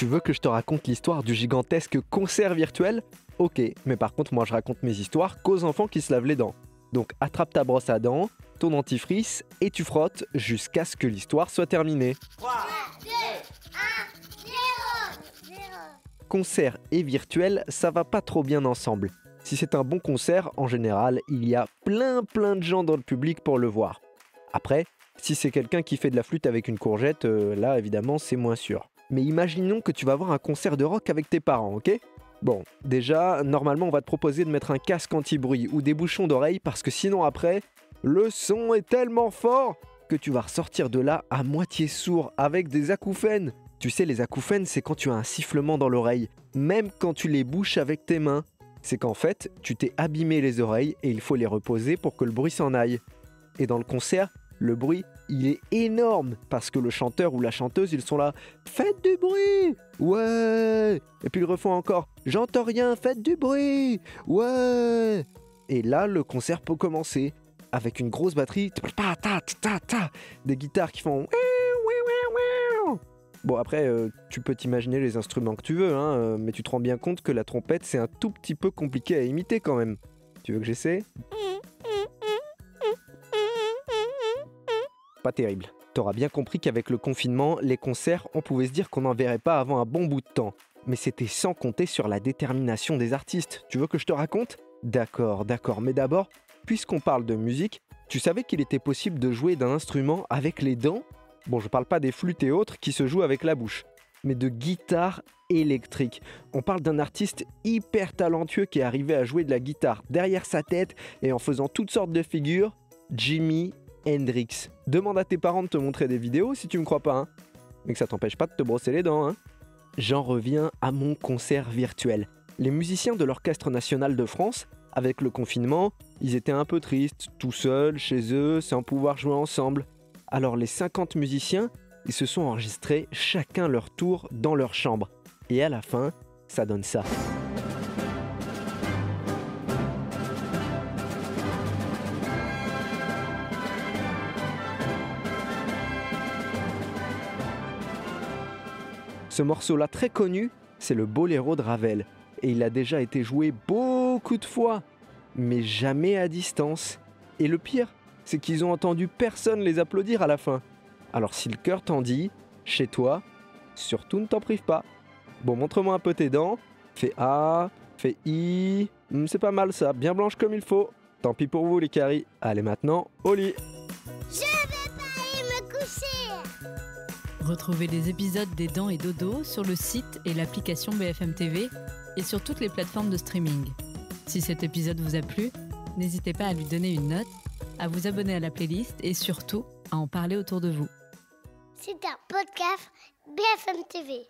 Tu veux que je te raconte l'histoire du gigantesque concert virtuel ? Ok, mais par contre moi je raconte mes histoires qu'aux enfants qui se lavent les dents. Donc attrape ta brosse à dents, ton dentifrice et tu frottes jusqu'à ce que l'histoire soit terminée. 3, 2, 1, 0. Concert et virtuel, ça va pas trop bien ensemble. Si c'est un bon concert, en général, il y a plein de gens dans le public pour le voir. Après, si c'est quelqu'un qui fait de la flûte avec une courgette, là évidemment c'est moins sûr. Mais imaginons que tu vas voir un concert de rock avec tes parents, ok ? Bon, déjà, normalement on va te proposer de mettre un casque anti-bruit ou des bouchons d'oreilles parce que sinon après, le son est tellement fort que tu vas ressortir de là à moitié sourd avec des acouphènes. Tu sais, les acouphènes, c'est quand tu as un sifflement dans l'oreille, même quand tu les bouches avec tes mains. C'est qu'en fait, tu t'es abîmé les oreilles et il faut les reposer pour que le bruit s'en aille. Et dans le concert, le bruit, il est énorme parce que le chanteur ou la chanteuse, ils sont là « Faites du bruit ! Ouais !» Et puis ils refont encore « J'entends rien, faites du bruit ! Ouais !» Et là, le concert peut commencer avec une grosse batterie, des guitares qui font « Bon après, tu peux t'imaginer les instruments que tu veux, hein, mais tu te rends bien compte que la trompette, c'est un tout petit peu compliqué à imiter quand même. Tu veux que j'essaie ? Pas terrible. T'auras bien compris qu'avec le confinement, les concerts, on pouvait se dire qu'on n'en verrait pas avant un bon bout de temps. Mais c'était sans compter sur la détermination des artistes. Tu veux que je te raconte ? D'accord, mais d'abord, puisqu'on parle de musique, tu savais qu'il était possible de jouer d'un instrument avec les dents ? Bon, je parle pas des flûtes et autres qui se jouent avec la bouche, mais de guitare électrique. On parle d'un artiste hyper talentueux qui est arrivé à jouer de la guitare derrière sa tête et en faisant toutes sortes de figures, Jimi Hendrix. Demande à tes parents de te montrer des vidéos si tu me crois pas, hein. Mais que ça t'empêche pas de te brosser les dents, hein. J'en reviens à mon concert virtuel. Les musiciens de l'Orchestre National de France, avec le confinement, ils étaient un peu tristes, tout seuls, chez eux, sans pouvoir jouer ensemble. Alors les 50 musiciens, ils se sont enregistrés chacun leur tour dans leur chambre. Et à la fin, ça donne ça. Ce morceau-là très connu, c'est le Boléro de Ravel. Et il a déjà été joué beaucoup de fois, mais jamais à distance. Et le pire, c'est qu'ils ont entendu personne les applaudir à la fin. Alors si le cœur t'en dit, chez toi, surtout ne t'en prive pas. Bon, montre-moi un peu tes dents. Fais A, fais I. C'est pas mal ça, bien blanche comme il faut. Tant pis pour vous les caries. Allez maintenant, au lit. Je vais pas aller me coucher. Retrouvez les épisodes des Dents et Dodo sur le site et l'application BFM TV et sur toutes les plateformes de streaming. Si cet épisode vous a plu, n'hésitez pas à lui donner une note, à vous abonner à la playlist et surtout à en parler autour de vous. C'est un podcast BFM TV.